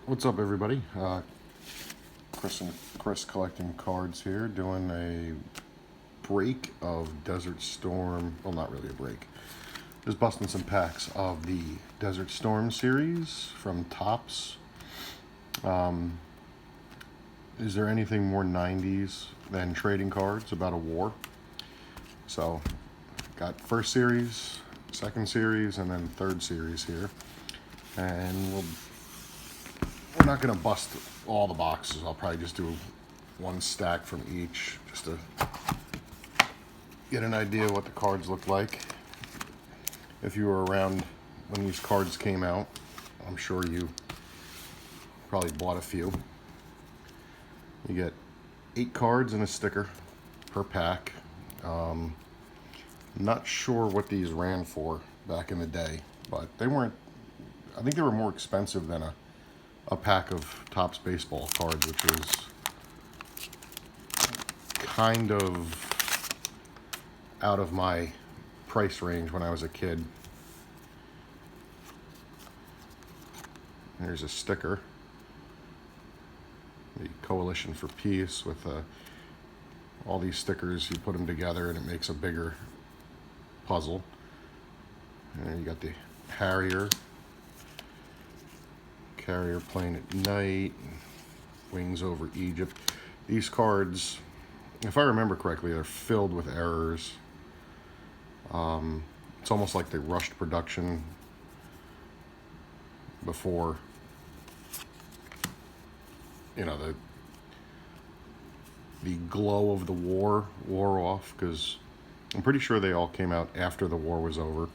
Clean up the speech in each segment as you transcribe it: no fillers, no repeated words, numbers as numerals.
What's up, everybody? Chris collecting cards here, doing a break of Desert Storm. Well, not really a break. Just busting some packs of the Desert Storm series from Topps. Is there anything more 90s than trading cards about a war? So, got first series, second series, and then third series here. And we're not going to bust all the boxes. I'll probably just do one stack from each just to get an idea of what the cards look like. If you were around when these cards came out, I'm sure you probably bought a few. You get 8 cards and a sticker per pack. Not sure what these ran for back in the day, but they weren't, I think they were more expensive than a pack of Topps baseball cards, which was kind of out of my price range when I was a kid. There's a sticker, the Coalition for Peace, with all these stickers. You put them together and it makes a bigger puzzle. And you got the Carrier Plane at Night, Wings over Egypt. These cards, if I remember correctly, they're filled with errors. It's almost like they rushed production before, the glow of the war wore off, because I'm pretty sure they all came out after the war was over.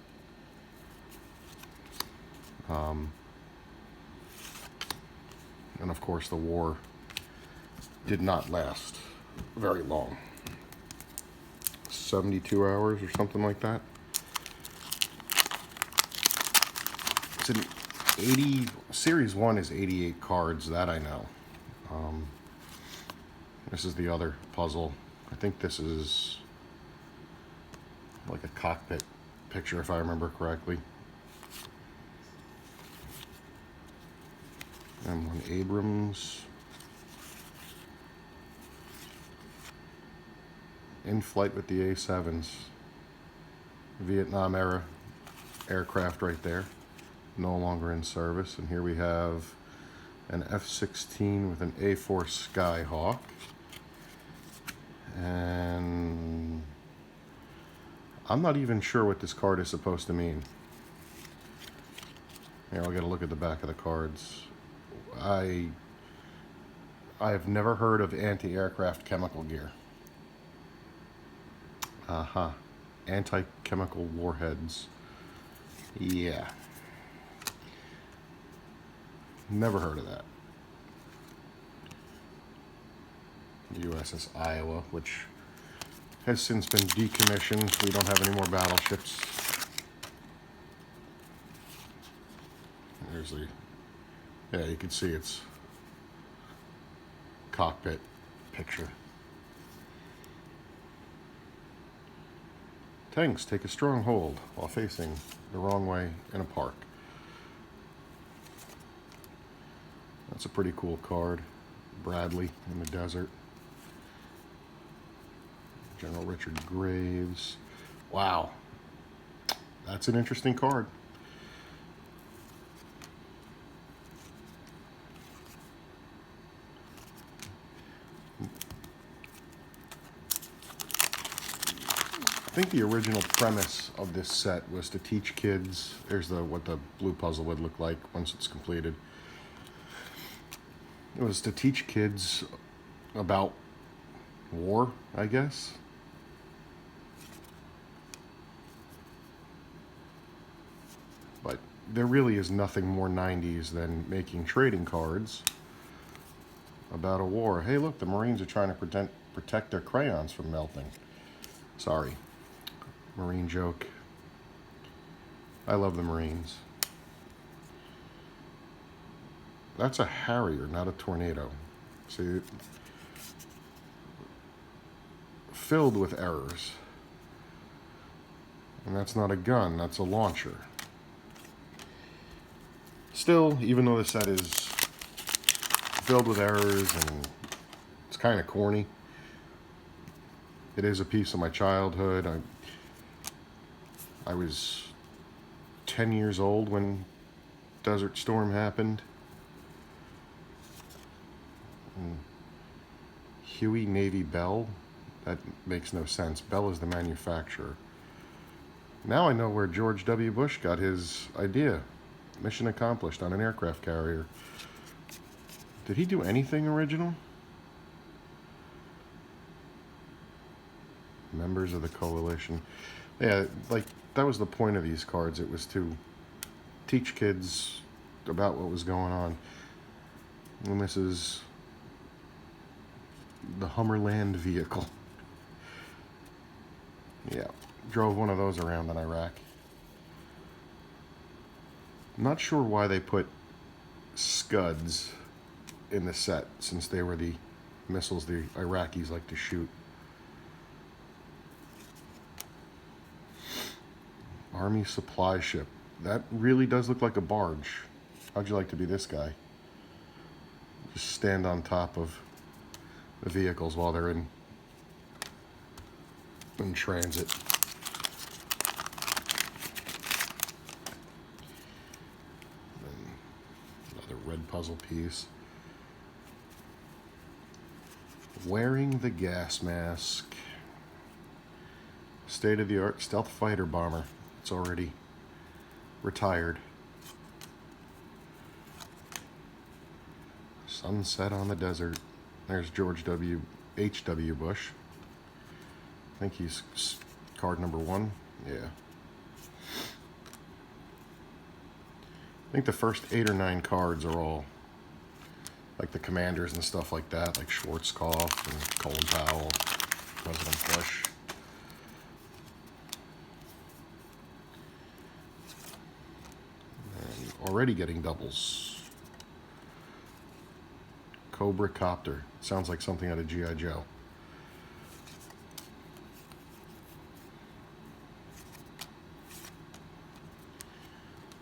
And of course, the war did not last very long. 72 hours or something like that. It's an 80, Series 1 is 88 cards, that I know. This is the other puzzle. I think this is like a cockpit picture, if I remember correctly. M1 Abrams. In flight with the A7s. Vietnam era aircraft right there. No longer in service. And here we have an F-16 with an A4 Skyhawk. And I'm not even sure what this card is supposed to mean. Here, I'll get a look at the back of the cards. I have never heard of anti-aircraft chemical gear. Anti-chemical warheads. Yeah. Never heard of that. USS Iowa, which has since been decommissioned. We don't have any more battleships. There's the, yeah, you can see its cockpit picture. Tanks take a strong hold while facing the wrong way in a park. That's a pretty cool card. Bradley in the desert. General Richard Graves. Wow. That's an interesting card. I think the original premise of this set was to teach kids. There's what the blue puzzle would look like once it's completed. It was to teach kids about war, I guess. But there really is nothing more 90s than making trading cards about a war. Hey, look, the Marines are trying to protect their crayons from melting. Sorry. Marine joke. I love the Marines. That's a Harrier, not a Tornado. See, filled with errors. And that's not a gun, that's a launcher. Still, even though the set is filled with errors, and it's kind of corny. It is a piece of my childhood. I was 10 years old when Desert Storm happened. And Huey Navy Bell? That makes no sense. Bell is the manufacturer. Now I know where George W. Bush got his idea. Mission accomplished on an aircraft carrier. Did he do anything original? Members of the coalition. Yeah, like, that was the point of these cards. It was to teach kids about what was going on. And this is the Hummerland vehicle. Yeah, drove one of those around in Iraq. Not sure why they put Scuds in the set, since they were the missiles the Iraqis like to shoot. Army supply ship. That really does look like a barge. How'd you like to be this guy? Just stand on top of the vehicles while they're in transit. And another red puzzle piece. Wearing the gas mask. State-of-the-art stealth fighter bomber. It's already retired. Sunset on the desert. There's George H.W. Bush. I think he's card number 1. Yeah. I think the first 8 or 9 cards are all like the commanders and stuff like that, like Schwarzkopf and Colin Powell, President Bush. And already getting doubles. Cobra Copter. Sounds like something out of G.I. Joe.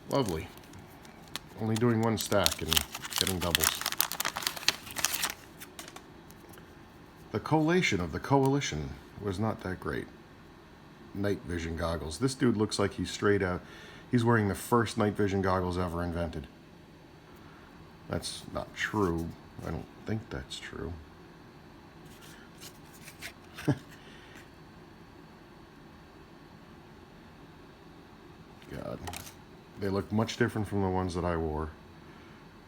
Lovely. Only doing 1 stack and getting doubles. The collation of the coalition was not that great. Night vision goggles. This dude looks like he's straight out. He's wearing the first night vision goggles ever invented. That's not true. I don't think that's true. God. They look much different from the ones that I wore.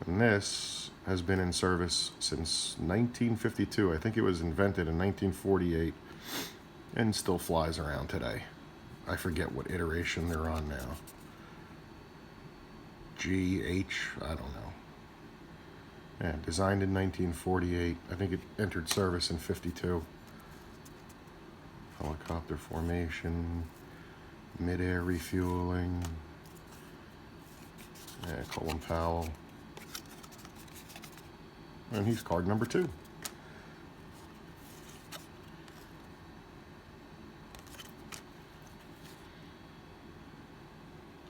And this has been in service since 1952. I think it was invented in 1948 and still flies around today. I forget what iteration they're on now. G, H, I don't know. Yeah, designed in 1948. I think it entered service in 52. Helicopter formation, mid-air refueling. Yeah, Colin Powell. And he's card number 2.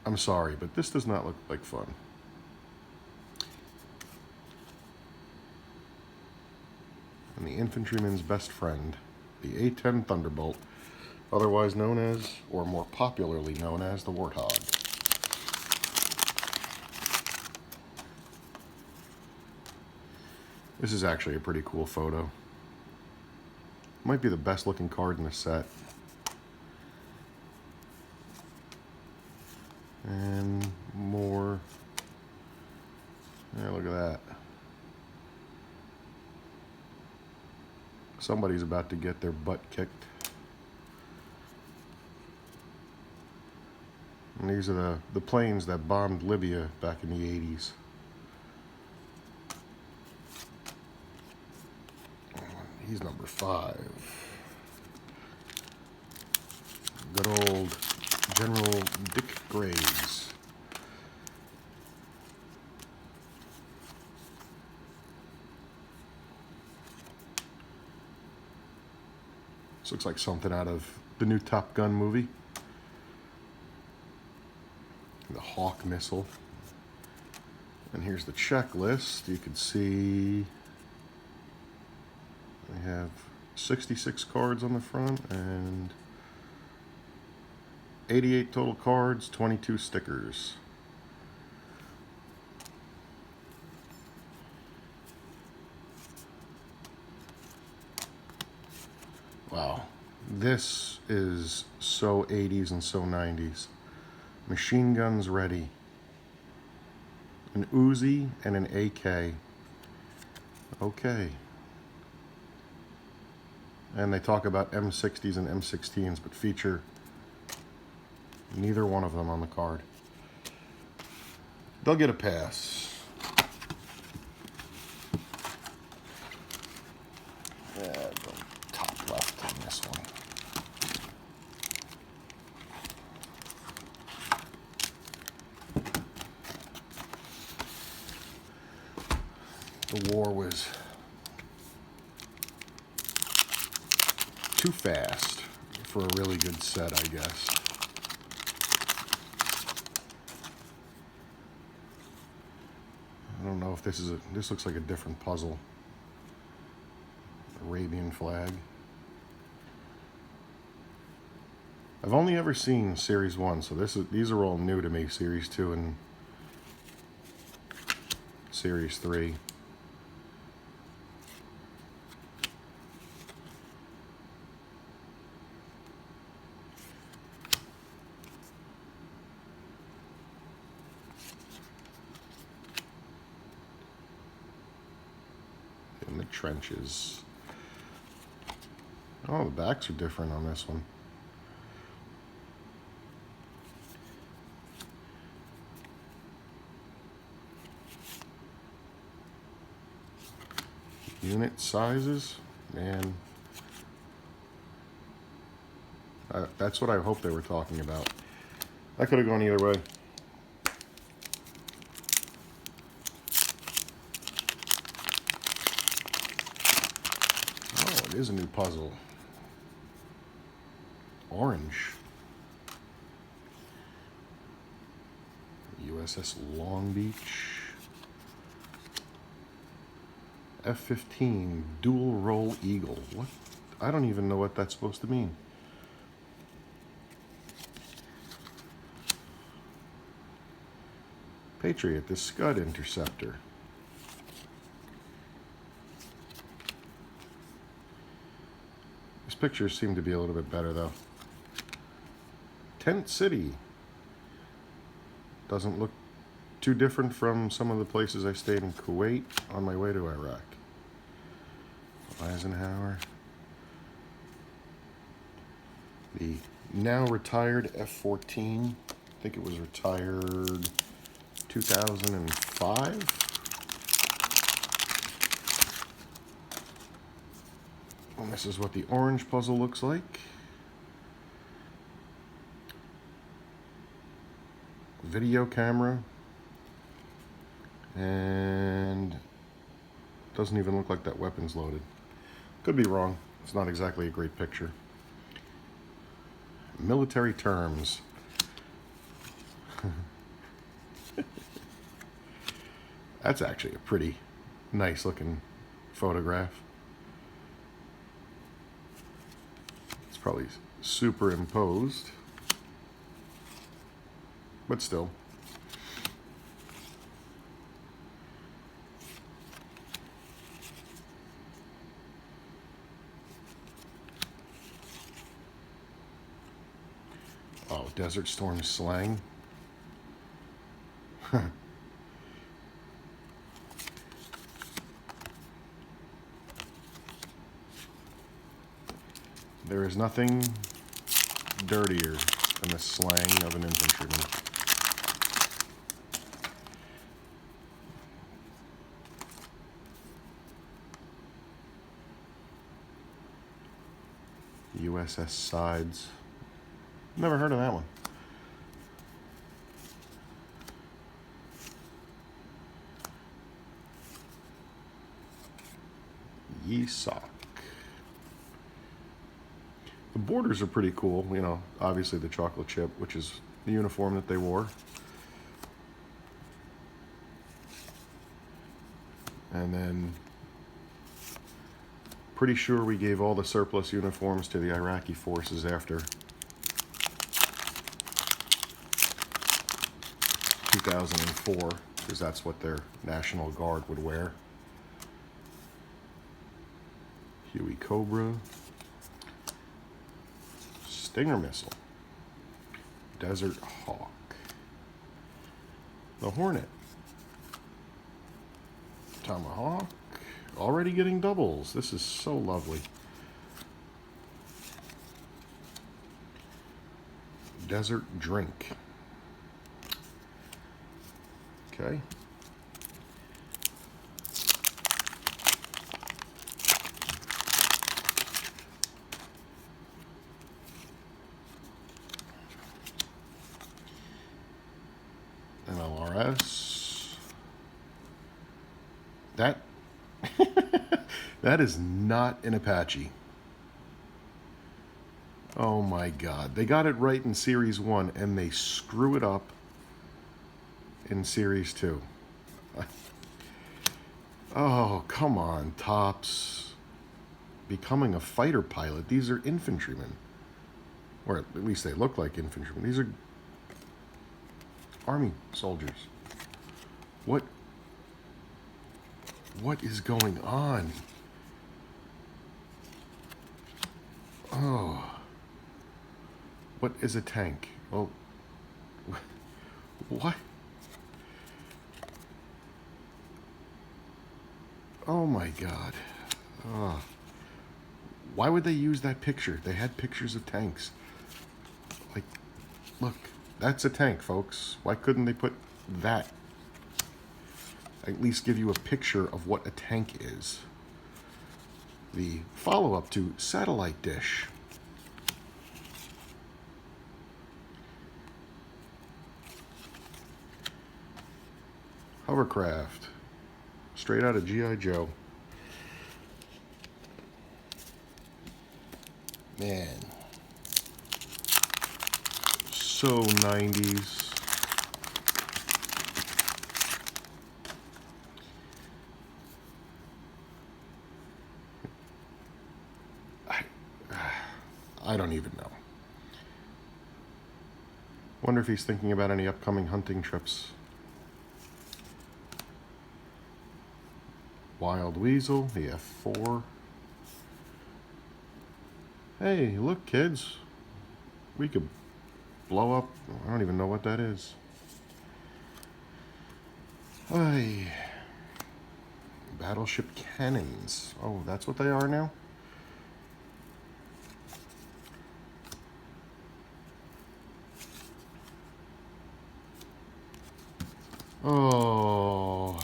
I'm sorry, but this does not look like fun. And the infantryman's best friend, the A-10 Thunderbolt, otherwise known as, or more popularly known as, the Warthog. This is actually a pretty cool photo. Might be the best looking card in the set. And more. Yeah, look at that. Somebody's about to get their butt kicked. And these are the planes that bombed Libya back in the 80s. He's number 5. Good old General Dick Graves. This looks like something out of the new Top Gun movie. The Hawk missile. And here's the checklist. You can see I have 66 cards on the front and 88 total cards, 22 stickers. Wow, this is so 80s and so 90s. Machine guns ready. An Uzi and an AK. Okay. And they talk about M60s and M16s, but feature neither one of them on the card. They'll get a pass. Yeah, the top left on this one. The war was too fast for a really good set, I guess. I don't know if this looks like a different puzzle. Arabian flag. I've only ever seen Series 1, so these are all new to me, Series 2 and Series 3. In the trenches. Oh, the backs are different on this one. Unit sizes, man. That's what I hope they were talking about. That could have gone either way. Oh, it is a new puzzle. Orange. USS Long Beach. F-15 dual role Eagle. What? I don't even know what that's supposed to mean. Patriot, the Scud Interceptor. These pictures seem to be a little bit better though. Tent City. Doesn't look too different from some of the places I stayed in Kuwait on my way to Iraq. Eisenhower. The now retired F-14. I think it was retired 2005. And this is what the orange puzzle looks like. Video camera. And doesn't even look like that weapon's loaded. Could be wrong. It's not exactly a great picture. Military terms. That's actually a pretty nice looking photograph. It's probably superimposed, but still. Oh, Desert Storm slang. There is nothing dirtier than the slang of an infantryman. USS Sides. Never heard of that one. Yeesock. The borders are pretty cool, you know, obviously the chocolate chip, which is the uniform that they wore. And then pretty sure we gave all the surplus uniforms to the Iraqi forces after 2004, because that's what their National Guard would wear. Huey Cobra, Stinger missile, Desert Hawk, the Hornet, Tomahawk, already getting doubles. This is so lovely. Desert Drink. Okay. LRS. That that is not an Apache. Oh my God. They got it right in Series 1 and they screw it up in Series 2. Oh, come on, Tops. Becoming a fighter pilot. These are infantrymen. Or at least they look like infantrymen. These are Army soldiers. What is going on? Oh. What is a tank? Well, what? Oh my God. Oh. Why would they use that picture? They had pictures of tanks. Like, look, that's a tank, folks. Why couldn't they put that? At least give you a picture of what a tank is. The follow-up to Satellite Dish. Hovercraft. Straight out of G.I. Joe. Man. So 90s. I don't even know. Wonder if he's thinking about any upcoming hunting trips. Wild Weasel, the F4. Hey, look, kids. We could blow up. I don't even know what that is. Hey. Battleship cannons. Oh, that's what they are now? Oh.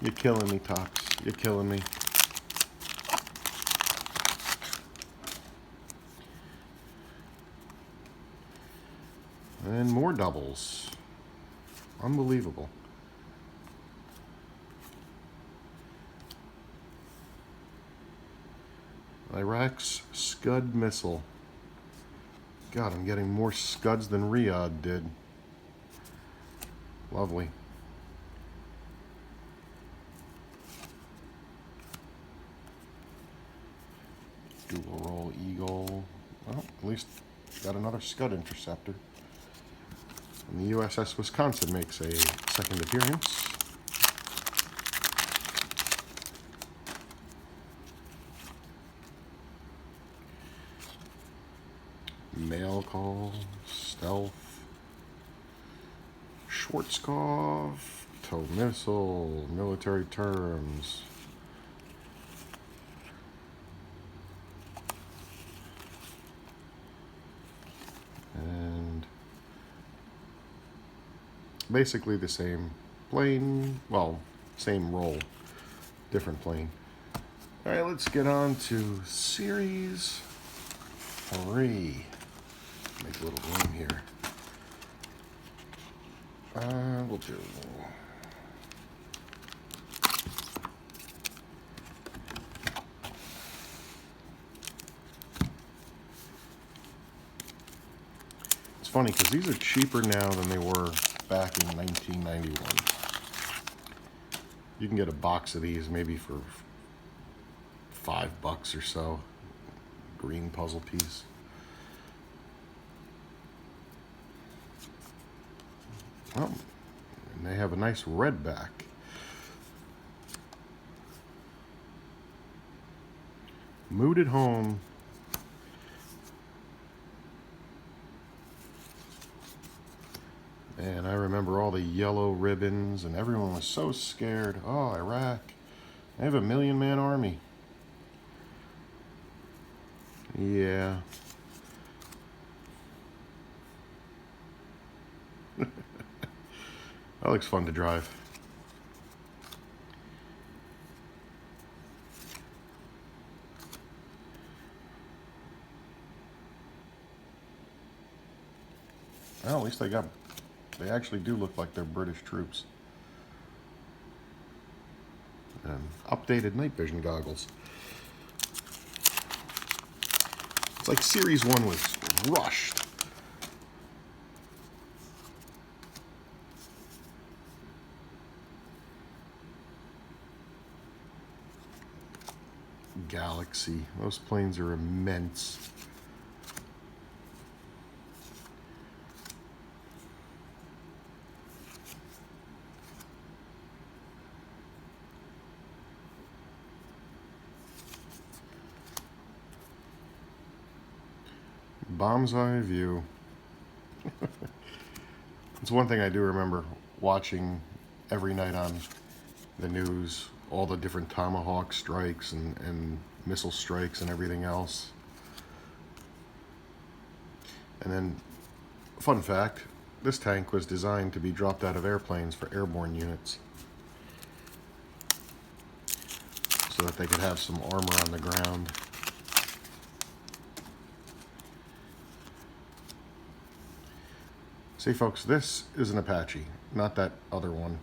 You're killing me, Tops. You're killing me. And more doubles. Unbelievable. Iraq's Scud missile. God, I'm getting more Scuds than Riyadh did. Lovely. Dual roll Eagle. Well, at least got another Scud interceptor. And the USS Wisconsin makes a second appearance. Mail call, stealth, Schwarzkopf, tow missile, military terms. And basically the same plane, well, same role, different plane. All right, let's get on to Series 3. Make a little room here. We'll do. It's funny because these are cheaper now than they were back in 1991. You can get a box of these maybe for $5 or so. Green puzzle piece. Oh, and they have a nice red back. Mood at Home. And I remember all the yellow ribbons, and everyone was so scared. Oh, Iraq. They have a 1,000,000-man army. Yeah. That looks fun to drive. Well, at least they actually do look like they're British troops. And updated night vision goggles. It's like Series 1 was rushed. Galaxy. Those planes are immense. Bomb's eye view. It's one thing I do remember watching every night on the news, all the different Tomahawk strikes and missile strikes and everything else. And then, fun fact, this tank was designed to be dropped out of airplanes for airborne units, so that they could have some armor on the ground. See, folks, this is an Apache, not that other one.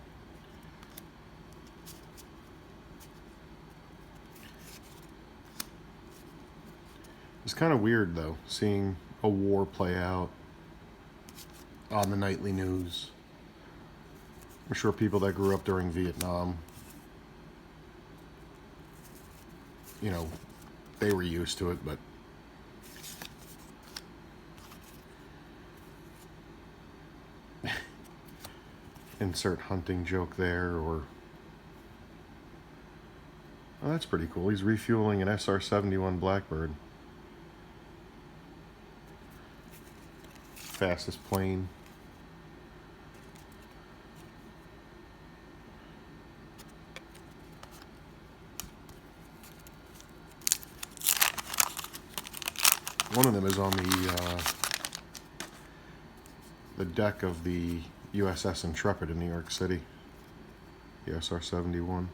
It's kind of weird, though, seeing a war play out on the nightly news. I'm sure people that grew up during Vietnam, you know, they were used to it, but insert hunting joke there, or... Oh, that's pretty cool. He's refueling an SR-71 Blackbird. Fastest plane. One of them is on the deck of the USS Intrepid in New York City. The SR-71.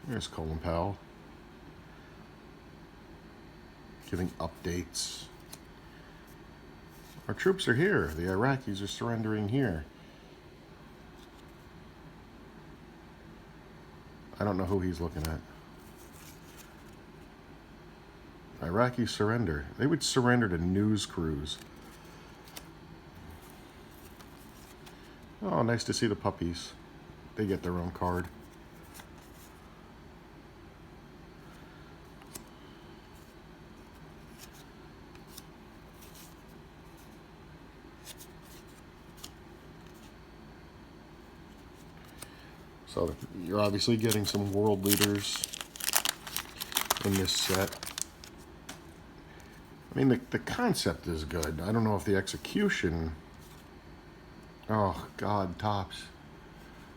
There's Colin Powell giving updates. Our troops are here. The Iraqis are surrendering here. I don't know who he's looking at. Iraqi surrender. They would surrender to news crews. Oh, nice to see the puppies. They get their own card. So you're obviously getting some world leaders in this set. I mean, the concept is good. I don't know if the execution... Oh, God, tops.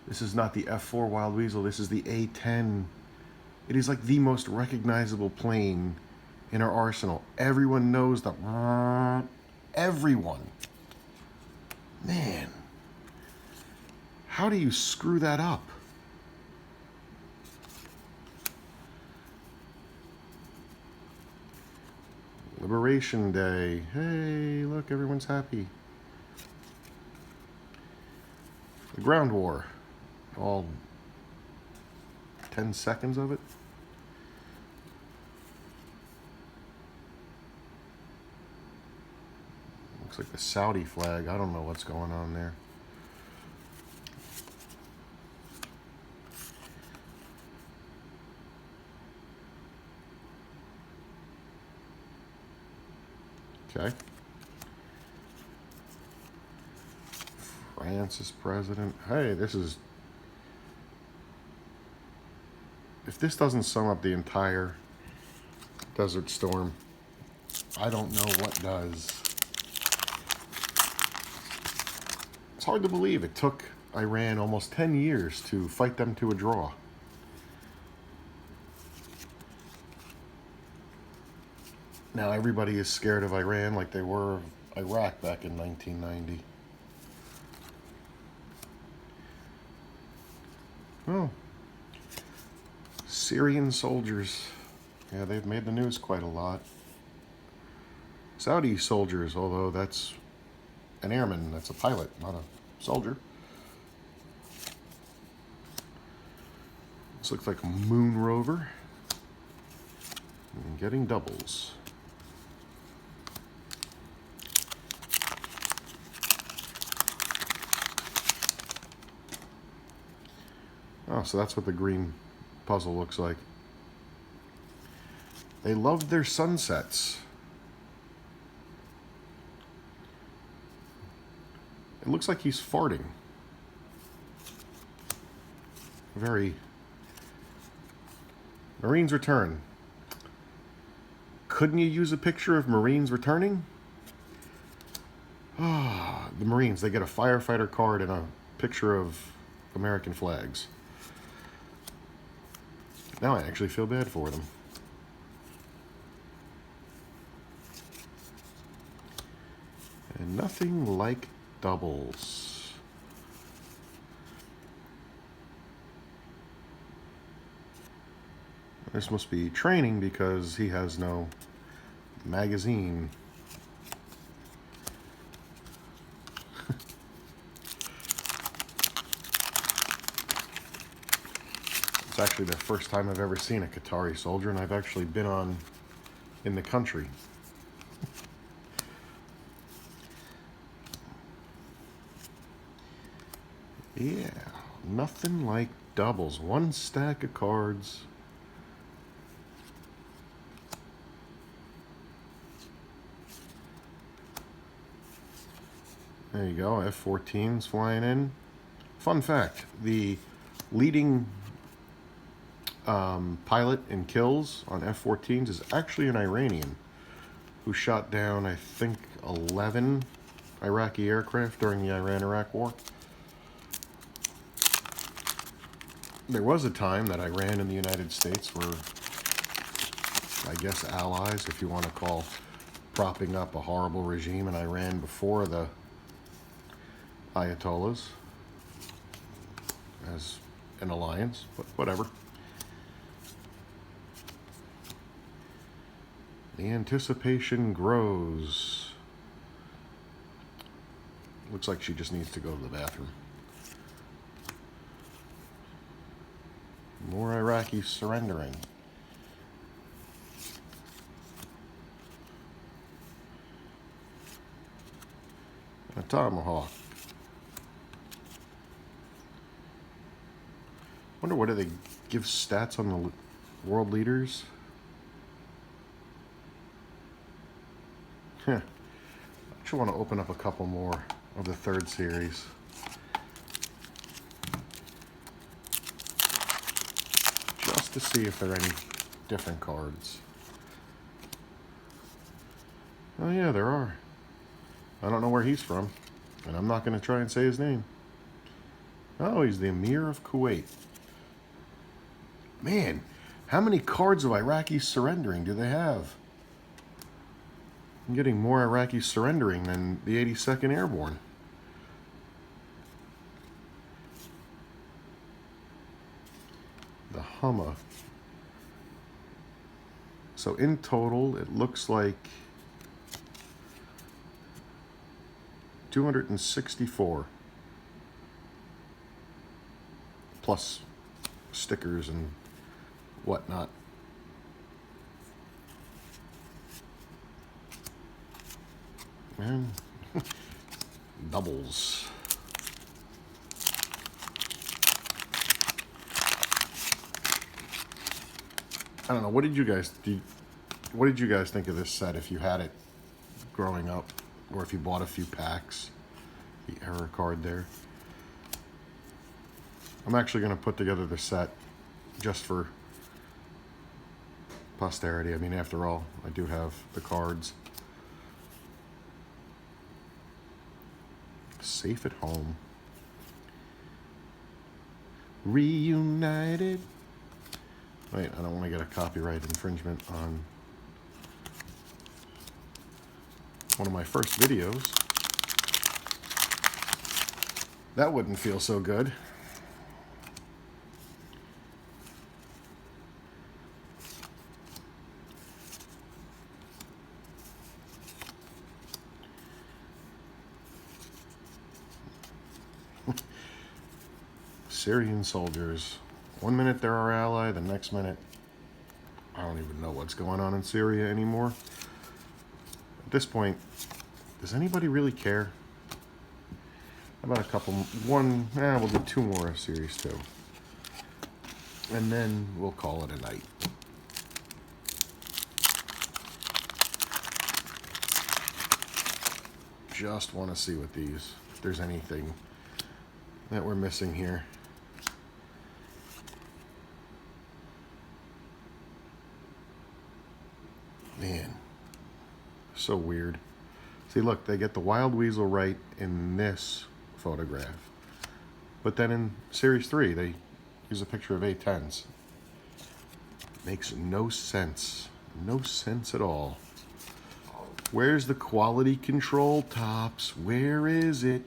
This is not the F-4 Wild Weasel. This is the A-10. It is like the most recognizable plane in our arsenal. Everyone knows the... Everyone. Man. How do you screw that up? Liberation Day. Hey, look, everyone's happy. The Ground War. All 10 seconds of it. Looks like the Saudi flag. I don't know what's going on there. Okay. France is president. Hey, this is... If this doesn't sum up the entire Desert Storm, I don't know what does. It's hard to believe it took Iran almost 10 years to fight them to a draw. Now everybody is scared of Iran like they were of Iraq back in 1990. Oh, Syrian soldiers. Yeah, they've made the news quite a lot. Saudi soldiers, although that's an airman, that's a pilot, not a soldier. This looks like a moon rover. And getting doubles. Oh, so that's what the green puzzle looks like. They love their sunsets. It looks like he's farting. Very... Marines return. Couldn't you use a picture of Marines returning? Ah, the Marines, they get a firefighter card and a picture of American flags. Now I actually feel bad for them. And nothing like doubles. This must be training because he has no magazine. It's actually the first time I've ever seen a Qatari soldier, and I've actually been in the country. Yeah, nothing like doubles. One stack of cards. There you go, F-14's flying in. Fun fact, the leading pilot in kills on F-14s is actually an Iranian who shot down, I think, 11 Iraqi aircraft during the Iran-Iraq War. There was a time that Iran and the United States were, I guess, allies, if you want to call propping up a horrible regime in Iran before the Ayatollahs as an alliance, but whatever. The anticipation grows. Looks like she just needs to go to the bathroom. More Iraqis surrendering. A tomahawk. Wonder what do they give stats on the world leaders? I actually want to open up a couple more of the third series. Just to see if there are any different cards. Oh yeah, there are. I don't know where he's from, and I'm not going to try and say his name. Oh, he's the Emir of Kuwait. Man, how many cards of Iraqis surrendering do they have? I'm getting more Iraqis surrendering than the 82nd Airborne. The Humma. So in total, it looks like 264. Plus stickers and whatnot. And Doubles. I don't know. What did you guys think of this set if you had it growing up, or if you bought a few packs? The error card there. I'm actually going to put together the set just for posterity. I mean, after all, I do have the cards. Safe at home. Reunited. Wait, I don't want to get a copyright infringement on one of my first videos. That wouldn't feel so good. Syrian soldiers. 1 minute they're our ally, the next minute I don't even know what's going on in Syria anymore. At this point, does anybody really care? How about a couple, we'll do 2 more of Series 2. And then we'll call it a night. Just want to see what these, if there's anything that we're missing here. Man, so weird. See, look, they get the wild weasel right in this photograph. But then in Series 3, they use a picture of A10s. Makes no sense. No sense at all. Where's the quality control, Tops? Where is it?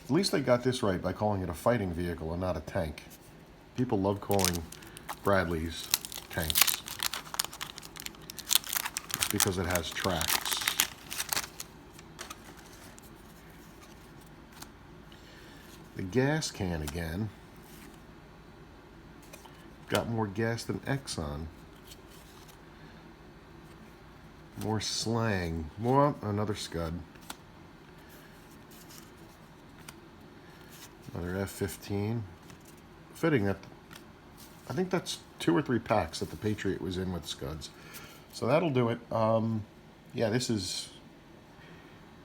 At least they got this right by calling it a fighting vehicle and not a tank. People love calling Bradleys tanks. Because it has tracks. The gas can again. Got more gas than Exxon. More slang. More, another Scud. Another F-15. Fitting that, I think that's 2 or 3 packs that the Patriot was in with Scuds. So that'll do it. Yeah, this is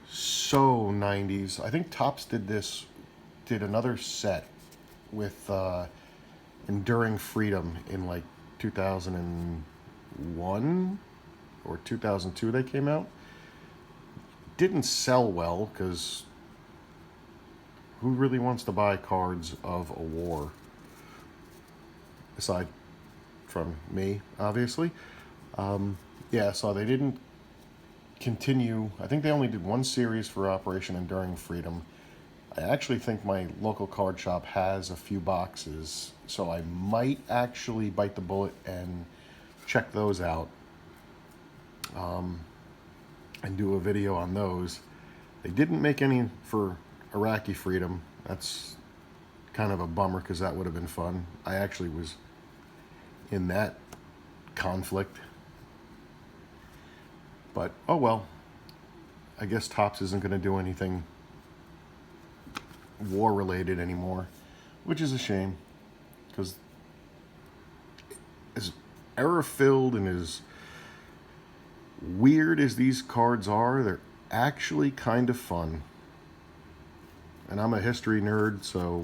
so 90s. I think Topps did another set with Enduring Freedom in like 2001 or 2002 they came out. Didn't sell well because who really wants to buy cards of a war? Aside from me, obviously. Yeah, so they didn't continue. I think they only did 1 series for Operation Enduring Freedom. I actually think my local card shop has a few boxes, so I might actually bite the bullet and check those out and do a video on those. They didn't make any for Iraqi Freedom. That's kind of a bummer because that would have been fun. I actually was in that conflict. But, oh well, I guess Topps isn't going to do anything war-related anymore, which is a shame, because as error-filled and as weird as these cards are, they're actually kind of fun. And I'm a history nerd, so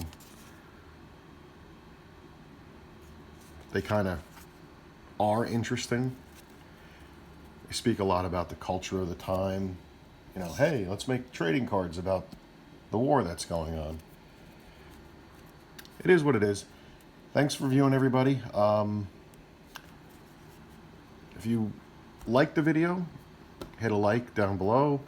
they kind of are interesting. They speak a lot about the culture of the time. You know, hey, let's make trading cards about the war that's going on. It is what it is. Thanks for viewing, everybody. If you liked the video, hit a like down below.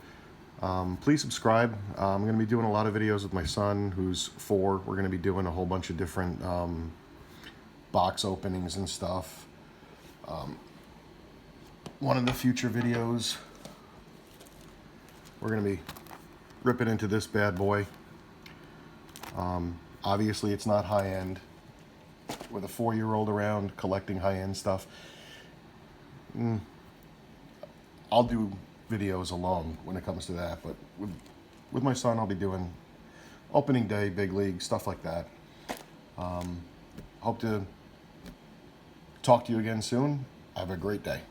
Please subscribe. I'm going to be doing a lot of videos with my son, who's 4. We're going to be doing a whole bunch of different box openings and stuff. One of the future videos, we're going to be ripping into this bad boy. Obviously, it's not high-end. With a 4-year-old around collecting high-end stuff, I'll do videos alone when it comes to that. But with my son, I'll be doing opening day, big league, stuff like that. Hope to talk to you again soon. Have a great day.